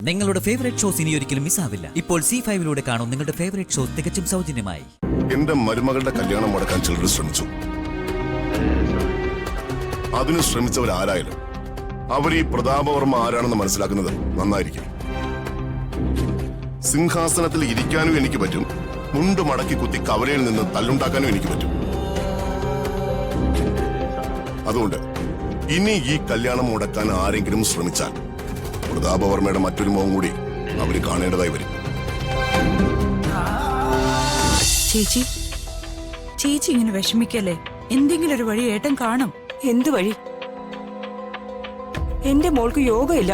നിങ്ങളുടെ favourite shows ഇനി ഒരിക്കലും മിസ്സാവില്ല. ഇപ്പോൾ C5 കാണും നിങ്ങളുടെ ഫേവറേറ്റ് ഷോസ് തികച്ചും സൗജന്യമായി. എന്റെ മരുമകളുടെ കല്യാണം മുടക്കാൻ ചിലർ ശ്രമിച്ചു. അതിന് ശ്രമിച്ചവരാരായാലും അവർ ഈ പ്രതാപവർമ്മ ആരാണെന്ന് മനസ്സിലാക്കുന്നത് നന്നായിരിക്കും. സിംഹാസനത്തിൽ ഇരിക്കാനും എനിക്ക് പറ്റും, മുണ്ട് മടക്കി കുത്തി കവലയിൽ നിന്ന് തല്ലുണ്ടാക്കാനും എനിക്ക് പറ്റും. അതുകൊണ്ട് ഇനി ഈ കല്യാണം മുടക്കാൻ ആരെങ്കിലും ശ്രമിച്ചാൽ പ്രതാപവർമ്മയുടെ മറ്റൊരു മുഖം കൂടി അവര് കാണേണ്ടതായി വരും. ചേച്ചി ചേച്ചി ഇങ്ങനെ വിഷമിക്കല്ലേ. എന്തെങ്കിലും ഒരു വഴി ഏട്ടൻ കാണും. എന്ത് വഴി? എന്റെ മോൾക്ക് യോഗമില്ല.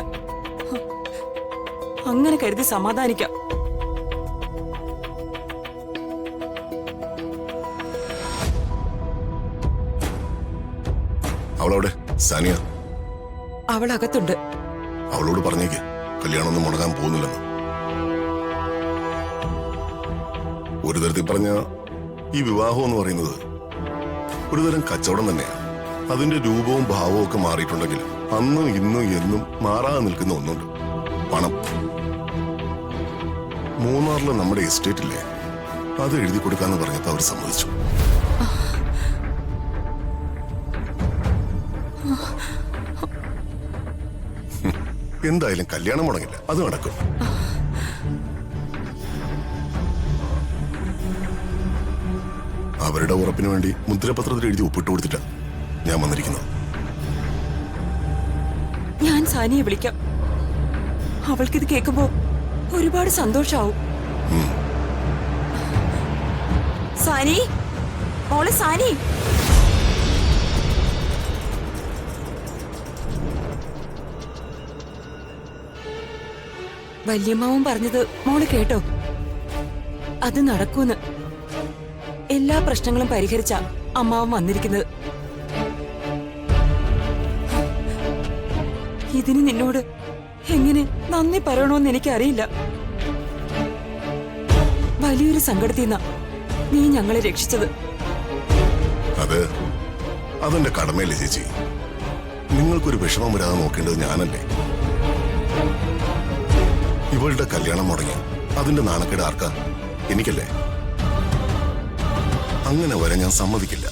അങ്ങനെ കരുതി സമാധാനിക്കാം. അവളവിടെ സാനിയ, അവളകത്തുണ്ട്. അവളോട് പറഞ്ഞേക്ക് കല്യാണമൊന്നും മുടങ്ങാൻ പോകുന്നില്ലെന്ന്. ഒരു തരത്തിൽ പറഞ്ഞ ഈ വിവാഹം എന്ന് പറയുന്നത് ഒരുതരം കച്ചവടം തന്നെയാണ്. അതിന്റെ രൂപവും ഭാവവും ഒക്കെ മാറിയിട്ടുണ്ടെങ്കിൽ അന്നും ഇന്നും എന്നും മാറാതെ നിൽക്കുന്ന ഒന്നുണ്ട്, പണം. മൂന്നാറിലെ നമ്മുടെ എസ്റ്റേറ്റില്ലേ, അത് എഴുതി കൊടുക്കാന്ന് പറഞ്ഞപ്പോ അവർ സമ്മതിച്ചു. എന്തായാലും കല്യാണം മുടങ്ങില്ല, അത് നടക്കും. അവരുടെ ഉറപ്പിന് വേണ്ടി മുദ്രപത്രത്തിൽ എഴുതി ഒപ്പിട്ട് കൊടുത്തിട്ടാ ഞാൻ വന്നിരിക്കുന്നത്. ഞാൻ സാനിയെ വിളിക്കാം. അവൾക്കിത് കേൾക്കുമ്പോ ഒരുപാട് സന്തോഷാവും. സാനി, മോളെ സാനി. വല്യമ്മാവും പറഞ്ഞത് മോള് കേട്ടോ? അത് നടക്കൂന്ന്. എല്ലാ പ്രശ്നങ്ങളും പരിഹരിച്ച അമ്മാവൻ വന്നിരിക്കുന്നത്. ഇതിന് നിന്നോട് എങ്ങനെ നന്ദി പറയണോന്ന് എനിക്കറിയില്ല. വലിയൊരു സങ്കടത്തിന്നാ നീ ഞങ്ങളെ രക്ഷിച്ചത്. അതെന്റെ കടമയല്ലേ ചേച്ചി. നിങ്ങൾക്കൊരു വിഷമം വരാതെ നോക്കേണ്ടത് ഞാനല്ലേ. ഇവളുടെ കല്യാണം മുടങ്ങി അതിന്റെ നാണക്കേട് ആർക്കാ? എനിക്കല്ലേ. അങ്ങനെ വരെ ഞാൻ സമ്മതിക്കില്ല.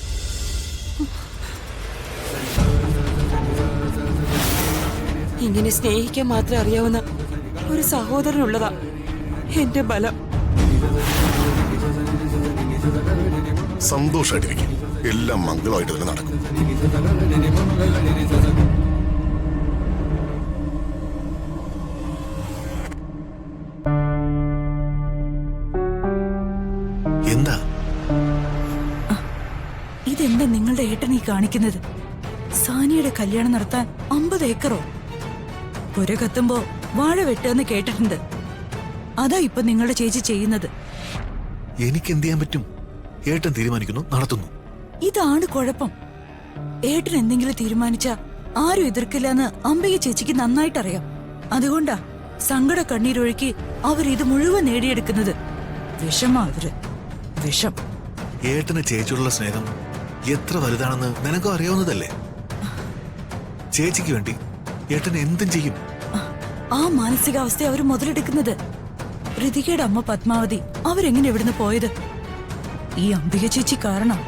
ഇങ്ങനെ സ്നേഹിക്കാൻ മാത്രം അറിയാവുന്ന ഒരു സഹോദരനുള്ളതാ എന്റെ ബലം. സന്തോഷമായിട്ടിരിക്കും. എല്ലാം മംഗളമായിട്ട് തന്നെ നടക്കും. എന്താ ഇതെന്താ നിങ്ങളുടെ ഏട്ടൻ ഈ കാണിക്കുന്നത്? സാനിയുടെ കല്യാണം നടത്താൻ 50 ഏക്കറോ? പുര കത്തുമ്പോ വാഴ വെട്ടുമെന്ന് കേട്ടിട്ടുണ്ട്. അതാ ഇപ്പൊ നിങ്ങളുടെ ചേച്ചി ചെയ്യുന്നത്. എനിക്ക് എന്ത് ചെയ്യാൻ പറ്റും? ഏട്ടൻ തീരുമാനിക്കുന്നു, നടത്തുന്നു. ഇതാണ് കുഴപ്പം. ഏട്ടൻ എന്തെങ്കിലും തീരുമാനിച്ച ആരും എതിർക്കില്ലെന്ന് അംബിക ചേച്ചിക്ക് നന്നായിട്ടറിയാം. അതുകൊണ്ടാ സങ്കട കണ്ണീരൊഴുക്കി അവരിത് മുഴുവൻ നേടിയെടുക്കുന്നത്. വിഷമാ അവര്, വിഷം. ഏട്ടന് ചേച്ചിയോടുള്ള സ്നേഹം എത്ര വലുതാണെന്ന് നിനക്കും അറിയാവുന്നതല്ലേ. ചേച്ചിക്ക് വേണ്ടി ഏട്ടൻ എന്തും ചെയ്യും. ആ മാനസികാവസ്ഥ അവര് മുതലെടുക്കുന്നത്. ഋതികയുടെ അമ്മ പത്മാവതി അവരെങ്ങനെ ഇവിടുന്ന് പോയത്? ഈ അംബിക ചേച്ചി കാരണം.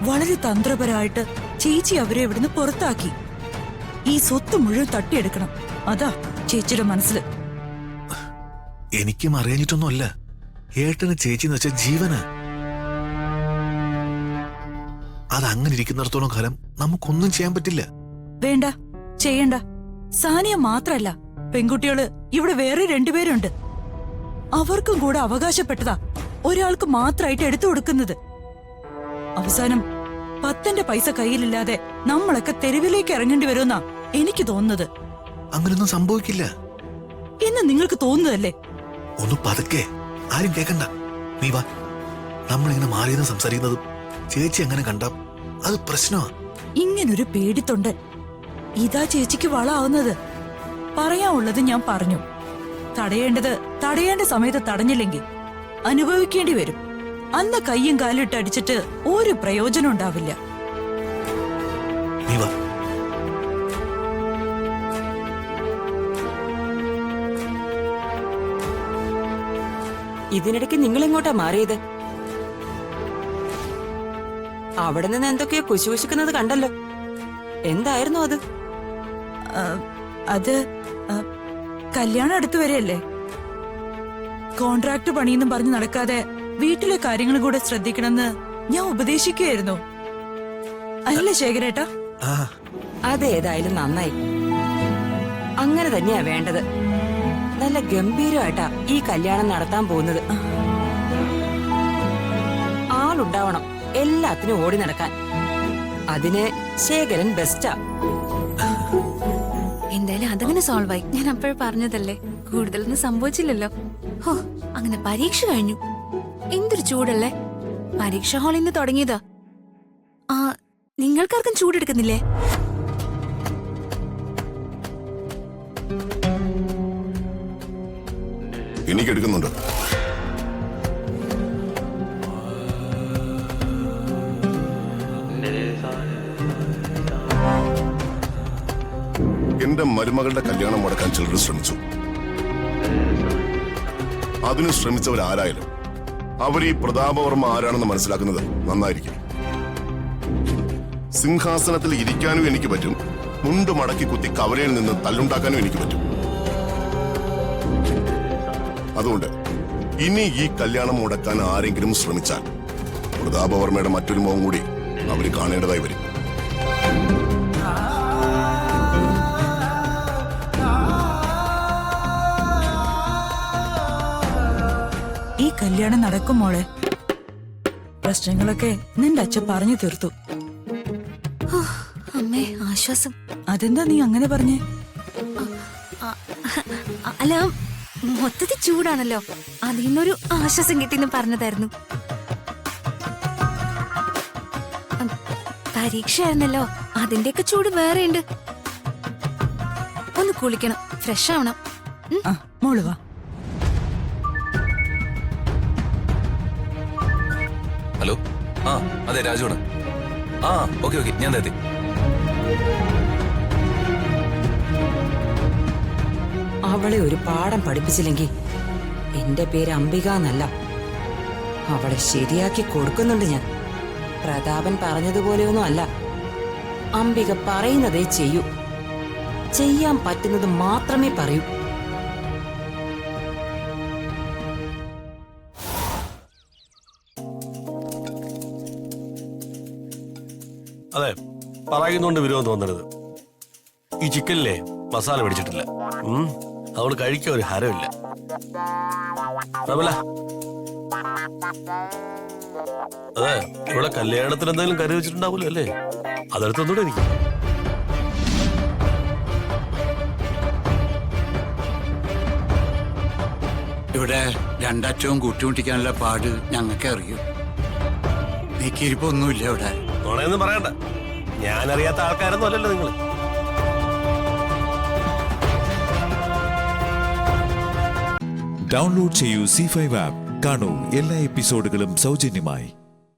വളരെ തന്ത്രപരമായിട്ട് ചേച്ചി അവരെ ഇവിടുന്ന് പുറത്താക്കി. ഈ സ്വത്ത് മുഴുവൻ തട്ടിയെടുക്കണം, അതാ ചേച്ചിയുടെ മനസ്സില്. എനിക്കും അറിയാഞ്ഞിട്ടൊന്നുമല്ല. ഏട്ടന് ചേച്ചിന്ന് വെച്ച ജീവന്. അതങ്ങനെ ഇരിക്കുന്നിടത്തോളം കാലം നമുക്കൊന്നും ചെയ്യാൻ പറ്റില്ല. വേണ്ട, ചെയ്യണ്ട. സാനിയ മാത്രല്ല, പെൺകുട്ടികള് ഇവിടെ വേറെ 2 പേരുണ്ട്. അവർക്കും കൂടെ അവകാശപ്പെട്ടതാ ഒരാൾക്ക് മാത്രമായിട്ട് എടുത്തു കൊടുക്കുന്നത്. അവസാനം 10ന്റെ പൈസ കയ്യിലില്ലാതെ നമ്മളൊക്കെ തെരുവിലേക്ക് ഇറങ്ങേണ്ടി വരുമെന്നാ എനിക്ക് തോന്നുന്നത്. അങ്ങനൊന്നും സംഭവിക്കില്ല എന്ന് നിങ്ങൾക്ക് തോന്നുന്നതല്ലേ? ഒന്ന് പതുക്കെ, ആരും കേക്കണ്ട. നീ വാ. നമ്മളിങ്ങനെ മാറിയെന്ന് സംസാരിക്കുന്നതും ചേച്ചി അങ്ങനെ കണ്ട അത് പ്രശ്നമാ. ഇങ്ങനൊരു പേടിത്തൊണ്ടൻ ഇതാ ചേച്ചിക്ക് വളാവുന്നത്. പറയാനുള്ളത് ഞാൻ പറഞ്ഞു. തടയേണ്ടത് തടയേണ്ട സമയത്ത് തടഞ്ഞില്ലെങ്കിൽ അനുഭവിക്കേണ്ടി വരും. അന്ന് കയ്യും കാലും ഇട്ട് അടിച്ചിട്ട് ഒരു പ്രയോജനം ഉണ്ടാവില്ല. നീ വാ. ഇതിനിടയ്ക്ക് നിങ്ങൾ എങ്ങോട്ടാ മാറിയത്? അവിടെ നിന്ന് എന്തൊക്കെയോ കുശുകുശുക്കുന്നത് കണ്ടല്ലോ. എന്തായിരുന്നു അത്? അത് കല്യാണം അടുത്ത് വരെയല്ലേ. കോൺട്രാക്ട് പണിയെന്നും പറഞ്ഞ് നടക്കാതെ വീട്ടിലെ കാര്യങ്ങളും കൂടെ ശ്രദ്ധിക്കണമെന്ന് ഞാൻ ഉപദേശിക്കുകയായിരുന്നു. അല്ലേ ശേഖരേട്ടാ? അതേതായാലും നന്നായി. അങ്ങനെ തന്നെയാ വേണ്ടത്. നല്ല ഗംഭീരമായിട്ടാ ഈ കല്യാണം നടത്താൻ പോകുന്നത്. ആളുണ്ടാവണം എല്ലാത്തിനും ഓടി നടക്കാൻ. അതിന് ശേഖരൻ ബെസ്റ്റാ. എന്തായാലും അതങ്ങനെ സോൾവ് ആയി. ഞാൻ അപ്പോഴും പറഞ്ഞതല്ലേ, കൂടുതലൊന്നും സംഭവിച്ചില്ലല്ലോ. ഹോ, അങ്ങനെ പരീക്ഷ കഴിഞ്ഞു. എന്തൊരു ചൂടല്ലേ. പരീക്ഷ ഹാളിൽ നിന്ന് തുടങ്ങിയതാ. ആ, നിങ്ങൾക്കാർക്കും ചൂടെടുക്കുന്നില്ലേ? എനിക്കെടുക്കുന്നുണ്ട്. എന്റെ മരുമകളുടെ കല്യാണം മുടക്കാൻ ചിലർ ശ്രമിച്ചു. അതിന് ശ്രമിച്ചവരാരായാലും അവർ ഈ പ്രതാപവർമ്മ ആരാണെന്ന് മനസ്സിലാക്കുന്നത് നന്നായിരിക്കും. സിംഹാസനത്തിൽ ഇരിക്കാനും എനിക്ക് പറ്റും, മുണ്ട് മടക്കി കുത്തി കവലയിൽ നിന്ന് തല്ലുണ്ടാക്കാനും എനിക്ക് പറ്റും. അതുകൊണ്ട് ഇനി ഈ കല്യാണം മുടക്കാൻ ആരെങ്കിലും ശ്രമിച്ചാൽ പ്രതാപവർമ്മയുടെ മറ്റൊരു മുഖം കൂടി അവർ കാണേണ്ടതായി വരും. ഈ കല്യാണം നടക്കും മോളെ. പ്രശ്നങ്ങളൊക്കെ നിന്റെ അച്ഛൻ പറഞ്ഞു തീർത്തു. അമ്മേ, ആശ്വാസം. അതെന്താ നീ അങ്ങനെ പറഞ്ഞേ? അല്ല, മൊത്തത്തിൽ ചൂടാണല്ലോ, അതിൽ നിന്നൊരു ആശ്വാസം കിട്ടിന്ന് പറഞ്ഞതായിരുന്നു. പരീക്ഷയായിരുന്നല്ലോ, അതിന്റെയൊക്കെ ചൂട് വേറെയുണ്ട്. ഒന്ന് കുളിക്കണം, ഫ്രഷ് ആവണം. ആ മോള് വാ. ഹലോ, ആ അതെ രാജുവാണ്. ആ ഓക്കെ ഓക്കെ, ഞാൻ എത്തി. അവളെ ഒരു പാഠം പഠിപ്പിച്ചില്ലെങ്കിൽ എന്റെ പേര് അംബിക എന്നല്ല. അവളെ ശരിയാക്കി കൊടുക്കുന്നുണ്ട് ഞാൻ. പ്രതാപൻ പറഞ്ഞതുപോലെയൊന്നും അല്ല. അംബിക പറയുന്നതേ ചെയ്യൂ. ചെയ്യാൻ പറ്റുന്നത് മാത്രമേ പറയൂ. അതെ, പറയുന്നോണ്ട് വിരോധം തോന്നരുത്. ഈ ചിക്കനിലെ മസാല പിടിച്ചിട്ടില്ല. അതുകൊണ്ട് കഴിക്കാൻ ഒരു ഹരമില്ല. അതെ, ഇവിടെ കല്യാണത്തിന് എന്തെങ്കിലും കറി വെച്ചിട്ടുണ്ടാവുമല്ലോ അല്ലേ? അതെടുത്തൊന്നുകൂടെ എനിക്ക്. ഇവിടെ രണ്ടറ്റവും കൂട്ടിമുട്ടിക്കാനുള്ള പാട് ഞങ്ങൾക്ക് അറിയൂ. നീക്കിയിരിപ്പൊന്നുമില്ല ഇവിടെ. നുണയൊന്നും പറയണ്ട. ഞാനറിയാത്ത ആൾക്കാരൊന്നും അല്ലല്ലോ നിങ്ങൾ. ഡൗൺലോഡ് ചെയ്യൂ C5 ആപ്പ്. കാണൂ എല്ലാ എപ്പിസോഡുകളും സൗജന്യമായി.